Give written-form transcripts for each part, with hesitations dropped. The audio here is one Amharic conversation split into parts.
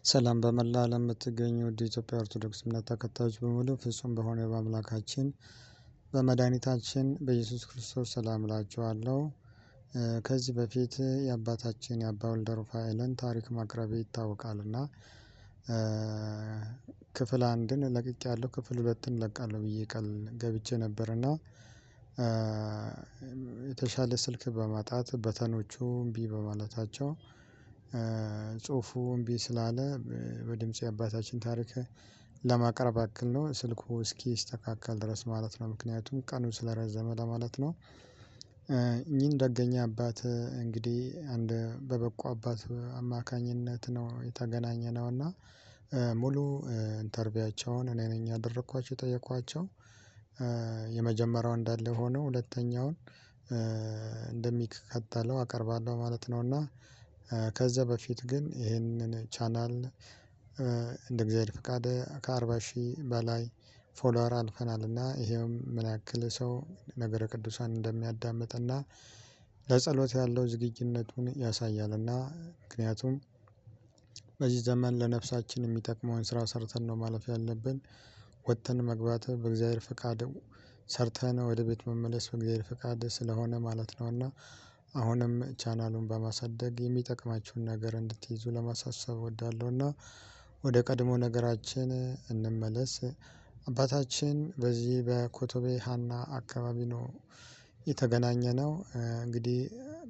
ሰላም በመላ ዓለም የምትገኙ ውድ የኢትዮጵያ ኦርቶዶክስ እምነት ተከታዮች በሙሉ ፍጹም በሆነ በአምላካችን በመድኃኒታችን በኢየሱስ ክርስቶስ ሰላም እላችኋለሁ። ከዚህ በፊት የአባታችን የአባ ወልደ ሩፋኤልን ታሪክ ማቅረቤ ይታወቃልና ክፍል አንድን ለቅቄያለሁ፣ ክፍል ሁለትን እለቃለሁ ብዬ ቃል ገብቼ ነበርና የተሻለ ስልክ በማጣት በተኖቹ እምቢ በማለታቸው ጽሁፉ እምቢ ስላለ በድምጽ የአባታችን ታሪክ ለማቅረብ ያክል ነው። ስልኩ እስኪስተካከል ድረስ ማለት ነው። ምክንያቱም ቀኑ ስለረዘመ ለማለት ነው። እኚህን ደገኛ አባት እንግዲህ አንድ በበቁ አባት አማካኝነት ነው የተገናኘነው እና ሙሉ ኢንተርቪዋቸውን እኔ ነኝ ያደረኳቸው የጠየኳቸው። የመጀመሪያው እንዳለ ሆኖ ሁለተኛውን እንደሚከተለው አቀርባለሁ ማለት ነው። እና ከዛ በፊት ግን ይህንን ቻናል እንደ እግዚአብሔር ፍቃድ ከ40,000 በላይ ፎሎወር አልፈናልና ይሄም ምን ያክል ሰው ነገረ ቅዱሳን እንደሚያዳምጥና ለጸሎት ያለው ዝግጁነቱን ያሳያልና ምክንያቱም በዚህ ዘመን ለነፍሳችን የሚጠቅመውን ስራ ሰርተን ነው ማለፍ ያለብን። ወጥተን መግባት በእግዚአብሔር ፈቃድ ሰርተን ወደ ቤት መመለስ በእግዚአብሔር ፈቃድ ስለሆነ ማለት ነውና አሁንም ቻናሉን በማሳደግ የሚጠቅማችሁን ነገር እንድትይዙ ለማሳሰብ እወዳለሁና ወደ ቀድሞ ነገራችን እንመለስ። አባታችን በዚህ በኮቶቤ ሀና አካባቢ ነው የተገናኘነው። እንግዲህ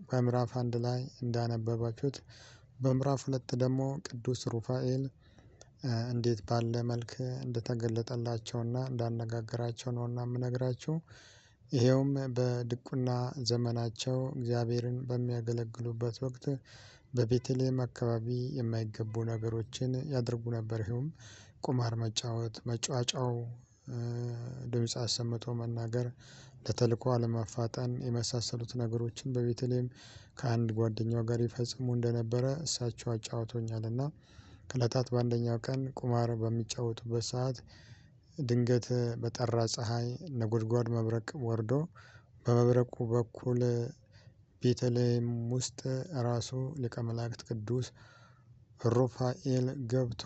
በምዕራፍ 1 ላይ እንዳነበባችሁት በምዕራፍ 2 ደግሞ ቅዱስ ሩፋኤል እንዴት ባለ መልክ እንደተገለጠላቸውና እንዳነጋገራቸው ነውና የምነግራችሁ። ይሄውም በድቁና ዘመናቸው እግዚአብሔርን በሚያገለግሉበት ወቅት በቤተልሔም አካባቢ የማይገቡ ነገሮችን ያደርጉ ነበር። ይኸውም ቁማር መጫወት፣ መጯጫው፣ ድምጽ አሰምቶ መናገር፣ ለተልእኮ አለመፋጠን የመሳሰሉት ነገሮችን በቤተልሔም ከአንድ ጓደኛው ጋር ይፈጽሙ እንደነበረ እሳቸው አጫውቶኛልና ከዕለታት በአንደኛው ቀን ቁማር በሚጫወቱበት ሰዓት ድንገት በጠራ ፀሀይ ነጎድጓድ መብረቅ ወርዶ በመብረቁ በኩል ቤተልሔም ውስጥ ራሱ ሊቀ መላእክት ቅዱስ ሩፋኤል ገብቶ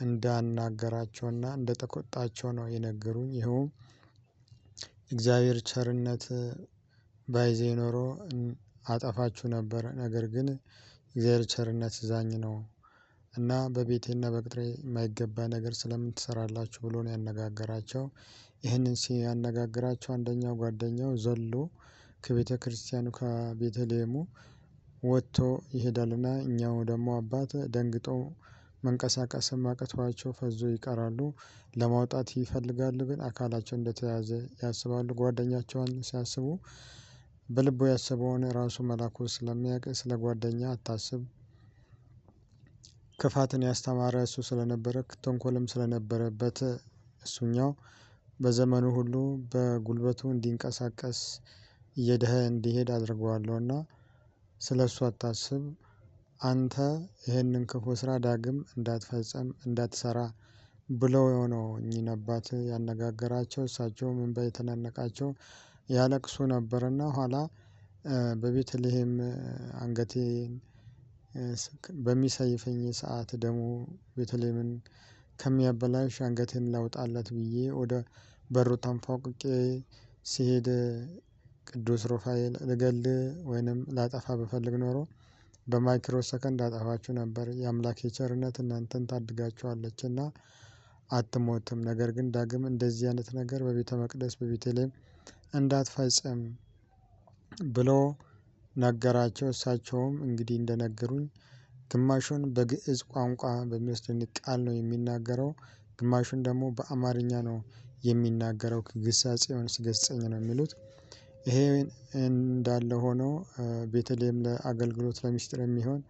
እንዳናገራቸውና እንደተቆጣቸው ነው የነገሩኝ። ይኸውም እግዚአብሔር ቸርነት ባይዘኝ ኖሮ አጠፋችሁ ነበር፣ ነገር ግን እግዚአብሔር ቸርነት ዛኝ ነው እና በቤቴና በቅጥሬ የማይገባ ነገር ስለምን ትሰራላችሁ ብሎ ነው ያነጋገራቸው። ይህንን ሲያነጋግራቸው አንደኛው ጓደኛው ዘሎ ከቤተክርስቲያኑ ከቤተልሔሙ ወጥቶ ይሄዳልና እኛው ደግሞ አባት ደንግጦ መንቀሳቀስም አቅቷቸው ፈዞ ይቀራሉ። ለማውጣት ይፈልጋሉ፣ ግን አካላቸው እንደተያዘ ያስባሉ። ጓደኛቸውን ሲያስቡ በልቡ ያሰበውን ራሱ መላኩ ስለሚያውቅ ስለ ጓደኛ አታስብ፣ ክፋትን ያስተማረ እሱ ስለነበረ ተንኮልም ስለነበረበት እሱኛው በዘመኑ ሁሉ በጉልበቱ እንዲንቀሳቀስ እየደኸ እንዲሄድ አድርገዋለሁና ስለሱ አታስብ፣ አንተ ይህንን ክፉ ስራ ዳግም እንዳትፈጽም እንዳትሰራ ብለው ነው እኚህን አባት ያነጋገራቸው። እሳቸውም እንባ የተናነቃቸው ያለቅሱ ነበርና ኋላ በቤተልሔም አንገቴን በሚሰይፈኝ ሰዓት ደግሞ ቤተልሔምን ከሚያበላሽ አንገቴን ላውጣለት ብዬ ወደ በሩ ተንፏቅቄ ሲሄድ ቅዱስ ሩፋኤል ልገልህ ወይንም ላጠፋ ብፈልግ ኖሮ በማይክሮ ሰከንድ አጠፋችሁ ነበር። የአምላኬ ቸርነት እናንተን ታድጋችኋለችና አትሞትም። ነገር ግን ዳግም እንደዚህ አይነት ነገር በቤተ መቅደስ በቤተልሔም እንዳትፈጽም ብሎ ነገራቸው። እሳቸውም እንግዲህ እንደነገሩኝ ግማሹን በግእዝ ቋንቋ በሚያስደንቅ ቃል ነው የሚናገረው፣ ግማሹን ደግሞ በአማርኛ ነው የሚናገረው። ግሳጼ ወይም ገሰጸኝ ነው የሚሉት። ይሄ እንዳለ ሆኖ ቤተልሔም ለአገልግሎት ለምስጢር የሚሆን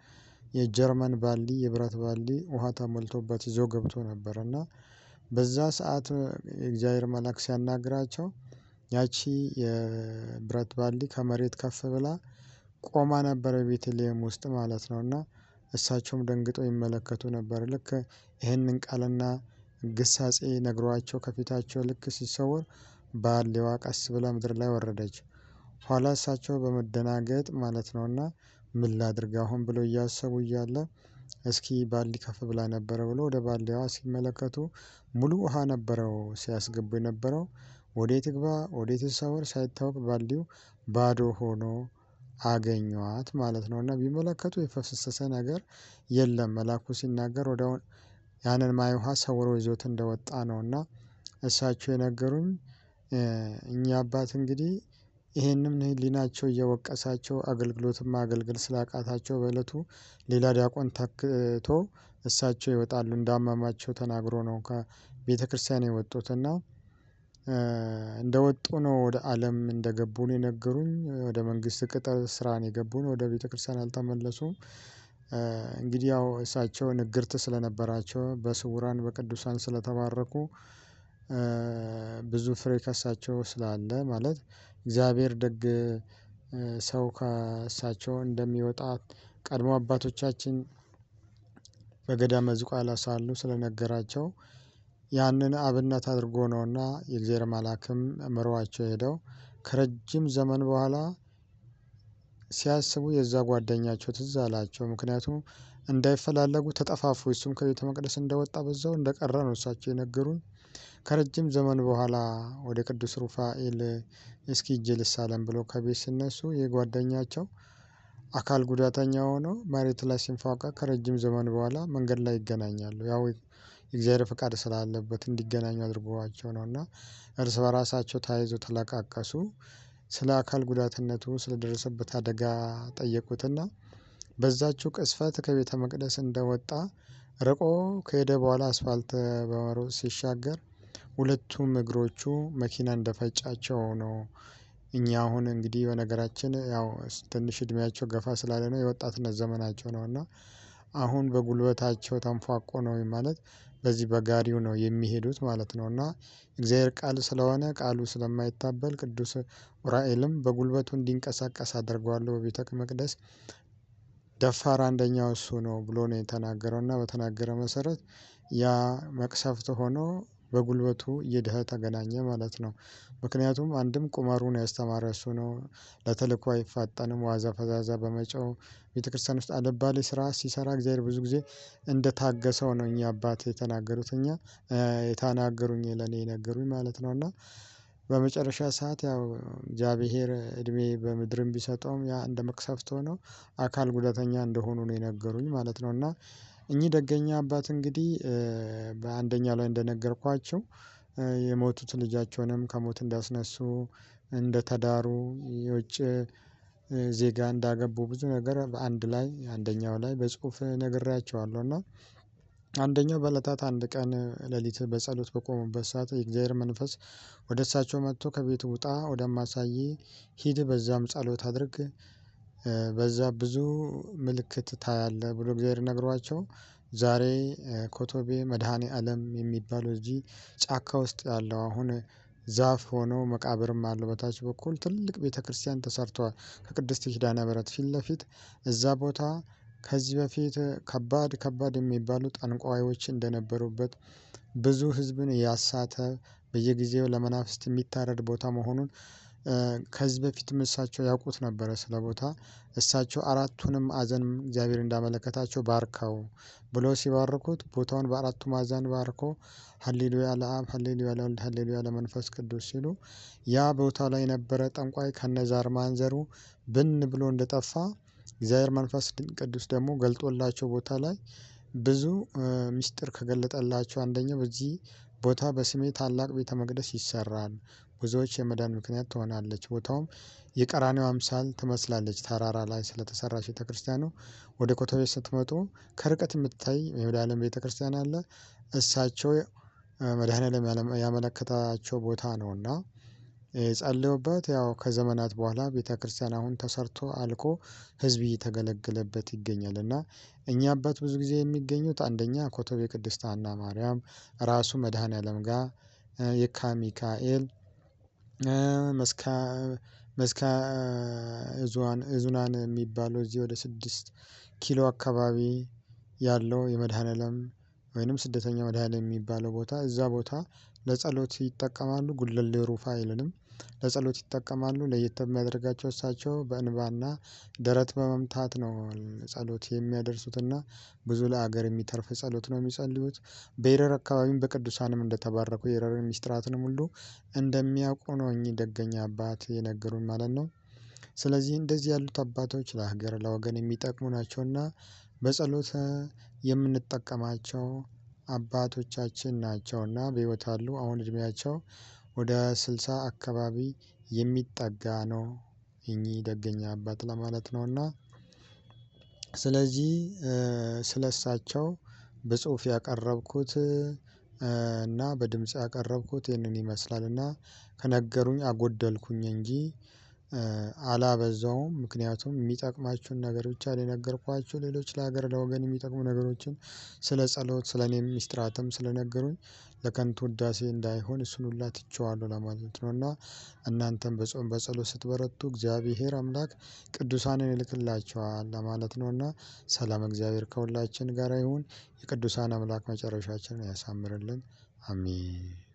የጀርመን ባልዲ የብረት ባልዲ ውሃ ተሞልቶበት ይዞ ገብቶ ነበር እና በዛ ሰዓት የእግዚአብሔር መልአክ ሲያናግራቸው ያቺ የብረት ባልዲ ከመሬት ከፍ ብላ ቆማ ነበር ቤተልሔም ውስጥ ማለት ነው። እና እሳቸውም ደንግጠው ይመለከቱ ነበር። ልክ ይህንን ቃልና ግሳጼ ነግሯቸው ከፊታቸው ልክ ሲሰወር ባልዲዋ ቀስ ብላ ምድር ላይ ወረደች። ኋላ እሳቸው በመደናገጥ ማለት ነውና ምን ላድርግ አሁን ብለው እያሰቡ እያለ እስኪ ባልዲ ከፍ ብላ ነበረ ብሎ ወደ ባልዲዋ ሲመለከቱ ሙሉ ውሃ ነበረው ሲያስገቡ የነበረው። ወዴት ይግባ ወዴት ይሰወር ሳይታወቅ ባልዲው ባዶ ሆኖ አገኟት ማለት ነው። እና ቢመለከቱ የፈሰሰ ነገር የለም። መልአኩ ሲናገር ወዲያው ያንን ማየ ውሃ ሰውሮ ይዞት እንደወጣ ነው። እና እሳቸው የነገሩኝ እኛ አባት እንግዲህ ይሄንም ህሊናቸው እየወቀሳቸው አገልግሎትም ማገልገል ስላቃታቸው በእለቱ ሌላ ዲያቆን ተክቶ እሳቸው ይወጣሉ እንዳመማቸው ተናግሮ ነው ከቤተክርስቲያን የወጡት። እና እንደወጡ ነው ወደ አለም እንደገቡ ነው የነገሩኝ። ወደ መንግስት ቅጥር ስራ ነው የገቡ ነው ወደ ቤተክርስቲያን አልተመለሱም። እንግዲህ ያው እሳቸው ንግርት ስለነበራቸው በስውራን በቅዱሳን ስለተባረኩ ብዙ ፍሬ ከእሳቸው ስላለ ማለት እግዚአብሔር ደግ ሰው ከእሳቸው እንደሚወጣ ቀድሞ አባቶቻችን በገዳመ ዝቋላ ሳሉ ስለነገራቸው ያንን አብነት አድርጎ ነውና የእግዚአብሔር መልአክም ምሯቸው ሄደው ከረጅም ዘመን በኋላ ሲያስቡ የዛ ጓደኛቸው ትዝ አላቸው። ምክንያቱም እንዳይፈላለጉ ተጠፋፉ እሱም ከቤተ መቅደስ እንደወጣ በዛው እንደቀረ ነው እሳቸው የነገሩኝ። ከረጅም ዘመን በኋላ ወደ ቅዱስ ሩፋኤል እስኪ ሄጄ ልሳለም ብለው ከቤት ሲነሱ የጓደኛቸው አካል ጉዳተኛ ሆኖ መሬት ላይ ሲንፏቀቅ ከረጅም ዘመን በኋላ መንገድ ላይ ይገናኛሉ። ያው የእግዚአብሔር ፈቃድ ስላለበት እንዲገናኙ አድርጓቸው ነው። እና እርስ በራሳቸው ተያይዘው ተላቃቀሱ። ስለ አካል ጉዳትነቱ ስለደረሰበት አደጋ ጠየቁትና በዛችው ቅስፈት ከቤተ መቅደስ እንደወጣ ርቆ ከሄደ በኋላ አስፋልት በመሮጥ ሲሻገር ሁለቱም እግሮቹ መኪና እንደፈጫቸው ነው። እኛ አሁን እንግዲህ በነገራችን ያው ትንሽ እድሜያቸው ገፋ ስላለ ነው የወጣትነት ዘመናቸው ነው። እና አሁን በጉልበታቸው ተንፏቆ ነው ማለት በዚህ በጋሪው ነው የሚሄዱት ማለት ነው። እና እግዚአብሔር ቃል ስለሆነ ቃሉ ስለማይታበል ቅዱስ ኡራኤልም በጉልበቱ እንዲንቀሳቀስ አደርገዋለሁ በቤተ መቅደስ ደፋር አንደኛው እሱ ነው ብሎ ነው የተናገረው። እና በተናገረ መሰረት ያ መቅሰፍት ሆኖ በጉልበቱ እየሄደ ተገናኘ ማለት ነው። ምክንያቱም አንድም ቁማሩን ያስተማረ እሱ ነው። ለተልእኮ አይፋጠንም ዋዛ ፈዛዛ በመጫው ቤተክርስቲያን ውስጥ አልባሌ ስራ ሲሰራ እግዚአብሔር ብዙ ጊዜ እንደታገሰው ነው እኛ አባት የተናገሩት የተናገሩኝ ለኔ የነገሩኝ ማለት ነው። እና በመጨረሻ ሰዓት ያው እግዚአብሔር እድሜ በምድርም ቢሰጠውም ያ እንደ መቅሰፍት ሆኖ አካል ጉዳተኛ እንደሆኑ ነው የነገሩኝ ማለት ነው። እና እኚህ ደገኛ አባት እንግዲህ በአንደኛ ላይ እንደነገርኳቸው የሞቱት ልጃቸውንም ከሞት እንዳስነሱ እንደተዳሩ የውጭ ዜጋ እንዳገቡ ብዙ ነገር በአንድ ላይ አንደኛው ላይ በጽሁፍ ነግሬያቸዋለሁ። እና አንደኛው በእለታት አንድ ቀን ሌሊት በጸሎት በቆሙበት ሰዓት የእግዚአብሔር መንፈስ ወደ እሳቸው መጥቶ ከቤቱ ውጣ ወደማሳይህ ሂድ በዛም ጸሎት አድርግ በዛ ብዙ ምልክት ታያለህ ብሎ እግዚአብሔር ነግሯቸው። ዛሬ ኮቶቤ መድኃኒዓለም የሚባለው እዚህ ጫካ ውስጥ ያለው አሁን ዛፍ ሆኖ መቃብርም አለው በታች በኩል ትልቅ ቤተክርስቲያን ተሰርቷል። ከቅድስት ኪዳነ ምህረት ፊት ለፊት እዛ ቦታ ከዚህ በፊት ከባድ ከባድ የሚባሉ ጠንቋዮች እንደነበሩበት ብዙ ህዝብን ያሳተ በየጊዜው ለመናፍስት የሚታረድ ቦታ መሆኑን ከዚህ በፊትም እሳቸው ያውቁት ነበረ። ስለ ቦታ እሳቸው አራቱንም ማዕዘን እግዚአብሔር እንዳመለከታቸው ባርከው ብለው ሲባርኩት ቦታውን በአራቱ ማዕዘን ባርኮ ሃሌሉያ ለአብ ሃሌሉያ ለወልድ ሃሌሉያ ለመንፈስ ቅዱስ ሲሉ ያ ቦታ ላይ የነበረ ጠንቋይ ከነዛር ማንዘሩ ብን ብሎ እንደጠፋ እግዚአብሔር መንፈስ ቅዱስ ደግሞ ገልጦላቸው ቦታ ላይ ብዙ ሚስጥር ከገለጠላቸው አንደኛው በዚህ ቦታ በስሜ ታላቅ ቤተ መቅደስ ይሰራል። ብዙዎች የመዳን ምክንያት ትሆናለች ቦታውም የቀራንዮ አምሳል ትመስላለች ተራራ ላይ ስለተሰራች ቤተክርስቲያኑ ወደ ኮተቤ ስትመጡ ከርቀት የምትታይ የመድኃኒዓለም ቤተክርስቲያን አለ። እሳቸው መድኃኒዓለም ያመለከታቸው ቦታ ነውና ጸልየውበት ያው ከዘመናት በኋላ ቤተክርስቲያን አሁን ተሰርቶ አልቆ ህዝብ እየተገለገለበት ይገኛል። እና እኛ አባት ብዙ ጊዜ የሚገኙት አንደኛ ኮቶቤ ቅድስት ሐና ማርያም ራሱ መድኃኒዓለም ጋር የካ ሚካኤል መስካ እዙናን የሚባለው እዚህ ወደ 6 ኪሎ አካባቢ ያለው የመድኃኒዓለም ወይንም ስደተኛ መድኃኒዓለም የሚባለው ቦታ እዛ ቦታ ለጸሎት ይጠቀማሉ። ጉለሌ ሩፋኤልንም ለጸሎት ይጠቀማሉ። ለየት የሚያደርጋቸው እሳቸው በእንባና ደረት በመምታት ነው ጸሎት የሚያደርሱትና ብዙ ለሀገር የሚተርፍ ጸሎት ነው የሚጸልዩት። በይረር አካባቢም በቅዱሳንም እንደተባረኩ የይረር ሚስጥራትንም ሁሉ እንደሚያውቁ ነው እኚህ ደገኛ አባት የነገሩን ማለት ነው። ስለዚህ እንደዚህ ያሉት አባቶች ለሀገር ለወገን የሚጠቅሙ ናቸውና በጸሎት የምንጠቀማቸው አባቶቻችን ናቸውና በህይወት አሉ። አሁን እድሜያቸው ወደ 60 አካባቢ የሚጠጋ ነው እኚህ ደገኛ አባት ለማለት ነውና። ስለዚህ ስለእሳቸው በጽሁፍ ያቀረብኩት እና በድምጽ ያቀረብኩት ይህንን ይመስላልና ከነገሩኝ አጎደልኩኝ እንጂ አላበዛውም። ምክንያቱም የሚጠቅማችሁን ነገር ብቻ ነው የነገርኳችሁ። ሌሎች ለሀገር ለወገን የሚጠቅሙ ነገሮችን ስለ ጸሎት ስለ እኔም ሚስጥራትም ስለነገሩኝ ለከንቱ ውዳሴ እንዳይሆን እሱን ሁላ ትቼዋለሁ ለማለት ነው። እና እናንተም በጾም በጸሎት ስትበረቱ እግዚአብሔር አምላክ ቅዱሳንን ይልክላችኋል ለማለት ነውና። ሰላም እግዚአብሔር ከሁላችን ጋር ይሁን። የቅዱሳን አምላክ መጨረሻችንን ያሳምርልን። አሜን።